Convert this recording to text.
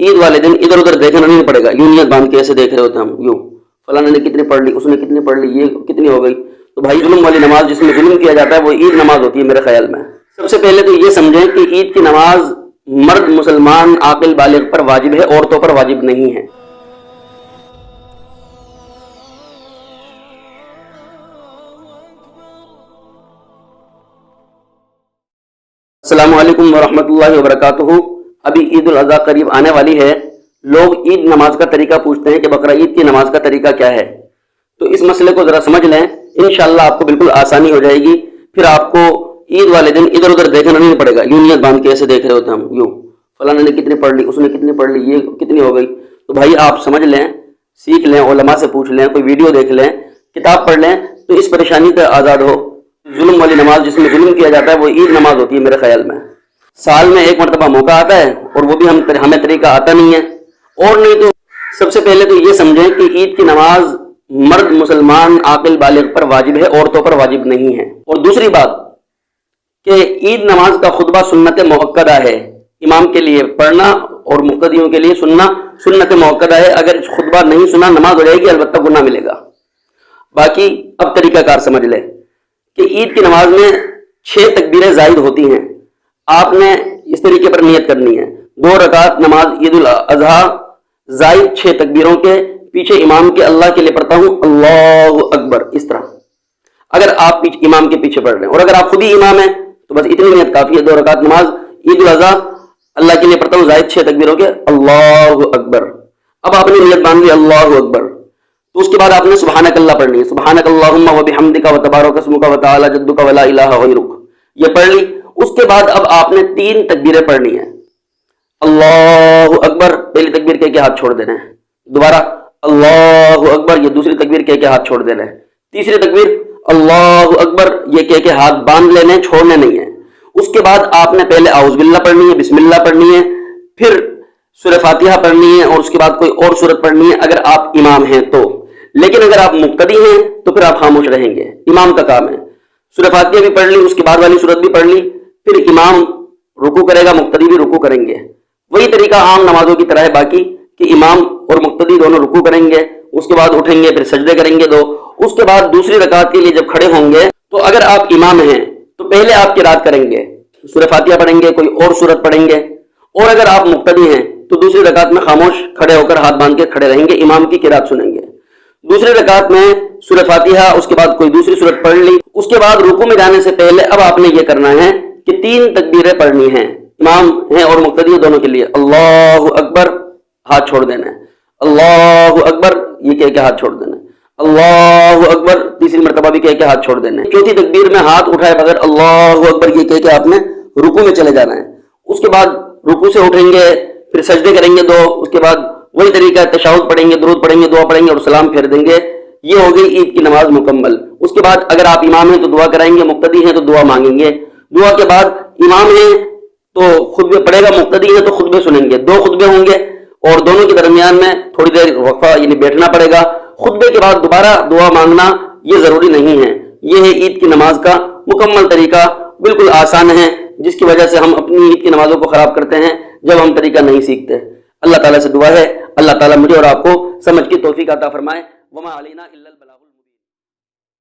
ईद वाले दिन इधर उधर देखना नहीं पड़ेगा। यूं नियत बांध के ऐसे देख रहे होते हैं हम, यूं फलाना ने कितनी पढ़ ली, उसने कितनी पढ़ ली, ये कितनी हो गई। तो भाई जुल्म वाली नमाज जिसमें जुल्म किया जाता है वो ईद नमाज होती है मेरे ख्याल में। सबसे पहले तो ये समझें कि ईद की नमाज मर्द मुसलमान आकिल बालिग पर वाजिब है, औरतों पर वाजिब नहीं है। अस्सलामु अलैकुम वरहमतुल्लाहि वबरकातुहू। अभी ईद उल अज़हा करीब आने वाली है। लोग ईद नमाज का तरीका पूछते हैं कि बकरा ईद की नमाज का तरीका क्या है। तो इस मसले को जरा समझ लें, इंशाअल्लाह आपको बिल्कुल आसानी हो जाएगी। फिर आपको ईद वाले दिन इधर उधर देखना नहीं पड़ेगा। यूं नियत बांध के ऐसे देख रहे होते हैं हम, यूं फलाना ने कितनी पढ़ ली, उसने कितनी पढ़ ली, ये कितनी हो गई। तो भाई आप समझ लें, सीख लें, उलमा से पूछ लें, कोई वीडियो देख लें, किताब पढ़ लें, तो इस परेशानी से आज़ाद हो। जुल्म वाली नमाज जिसमें जुल्म किया जाता है वो ईद नमाज होती है मेरे ख्याल में। साल में एक मरतबा मौका आता है और वो भी हमें तरीका आता नहीं है। और नहीं तो सबसे पहले तो ये समझें कि ईद की नमाज मर्द मुसलमान आकिल बालिग पर वाजिब है, औरतों पर वाजिब नहीं है। और दूसरी बात कि ईद नमाज का खुतबा सुन्नत मुअक्कदा है, इमाम के लिए पढ़ना और मुक्तदियों के लिए सुनना सुन्नत मुअक्कदा है। अगर खुतबा नहीं सुना नमाज हो जाएगी, अलबत्ता गुनाह मिलेगा। बाकी अब तरीकाकार समझ ले कि ईद की नमाज में 6 तकबीरें जायद होती हैं। आपने इस तरीके पर नियत करनी है, 2 रकात नमाज ईद उल अज़हा जायद 6 तकबीरों के पीछे इमाम के अल्लाह के लिए पढ़ता हूं अल्लाहु अकबर, इस तरह। अगर आप इमाम के पीछे पढ़ रहे हैं और अगर आप खुद ही इमाम हैं तो बस इतनी नियत काफी है। 2 रकात नमाज ईद उल अज़हा अल्लाह के लिए पढ़ता हूं जायद 6 तकबीरों के अल्लाहु अकबर। अब आपने नियत बांध ली अल्लाहु अकबर, तो उसके बाद आपने सुबहानक अल्लाह पढ़नी है, सुबहानक अल्लाहुम्मा व बिहम्दिका व तबारक अस्मुका व तआला जद्दुका व ला इलाहा गैरुक, ये पढ़ ली। उसके बाद अब आपने 3 तकबीरें पढ़नी है। अल्लाहु अकबर, पहली तकबीर कह के हाथ छोड़ देना है। दोबारा अल्लाहु अकबर, ये दूसरी तकबीर कह के हाथ छोड़ देना है। तीसरी तकबीर अल्लाहु अकबर, ये कह के हाथ बांध लेने, छोड़ने नहीं है। उसके बाद आपने पहले आउज़ बिल्लाह पढ़नी है, बिस्मिल्लाह पढ़नी है, फिर सूरह फातिहा पढ़नी है और उसके बाद कोई और सूरत पढ़नी है अगर आप इमाम हैं तो। लेकिन अगर आप मुक्तदी हैं तो फिर आप खामोश रहेंगे, इमाम का काम है। सूरह फातिहा भी पढ़ ली, उसके बाद वाली सूरत भी पढ़ ली, फिर इमाम रुकू करेगा, मुक्तदी भी रुकू करेंगे। वही तरीका आम नमाजों की तरह है बाकी, कि इमाम और मुक्तदी दोनों रुकू करेंगे, उसके बाद उठेंगे, फिर सजदे करेंगे 2। उसके बाद दूसरी रकात के लिए जब खड़े होंगे तो अगर आप इमाम हैं तो पहले आप किरात करेंगे, सूरह फातिहा पढ़ेंगे, कोई और सूरत पढ़ेंगे। और अगर आप मुक्तदी हैं तो दूसरी रकात में खामोश खड़े होकर हाथ बांध के खड़े रहेंगे, इमाम की किरात सुनेंगे। दूसरी रकात में सूरह फातिहा, उसके बाद कोई दूसरी सूरत पढ़ ली। उसके बाद रुकू में जाने से पहले अब आपने ये करना है कि 3 तकबीरें पढ़नी हैं, इमाम है और मुक्तदी दोनों के लिए। अल्लाहु अकबर, हाथ छोड़ देना है, अल्लाहु अकबर, ये कह के हाथ छोड़ देना है, अल्लाहु अकबर, तीसरी मरतबा भी कह के हाथ छोड़ देना है। चौथी तकबीर में हाथ उठाए बगैर अल्लाहु अकबर ये कह के आपने रुकू में चले जाना है। उसके बाद रुकू से उठेंगे, फिर सजदे करेंगे 2, उसके बाद वही तरीका तशहुद पढ़ेंगे, दुरूद पढ़ेंगे, दुआ पढ़ेंगे और सलाम फेर देंगे। ये हो गई ईद की नमाज मुकम्मल। उसके बाद अगर आप इमाम हैं तो दुआ कराएंगे, मुक्तदी हैं तो दुआ मांगेंगे। दुआ के बाद इमाम है तो खुतबे पढ़ेगा, मुक्तदी है तो खुतबे सुनेंगे। 2 खुतबे होंगे और दोनों के दरमियान में थोड़ी देर वक्फा यानी बैठना पड़ेगा। खुतबे के बाद दोबारा दुआ मांगना ये जरूरी नहीं है। ये है ईद की नमाज का मुकम्मल तरीका, बिल्कुल आसान है, जिसकी वजह से हम अपनी ईद की नमाजों को खराब करते हैं जब हम तरीका नहीं सीखते। अल्लाह ताला से दुआ है अल्लाह ताला मुझे और आपको समझ की तौफीक अता फरमाए। वमा अलैना इल्लल